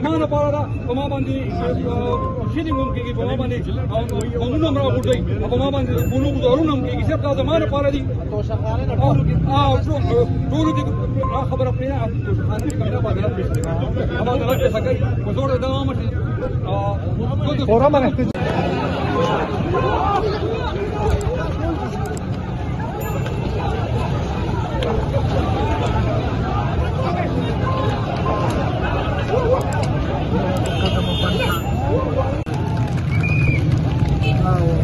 mana para pemabandi sini mungkin pemabandi bangunan mereka berdai pemabandi bunuh bunuh nam kiki siapa tahu mana para di dulu di kabar apa ya nanti kita baca apa dalam sesakai besar dalam mati orang mana Wow.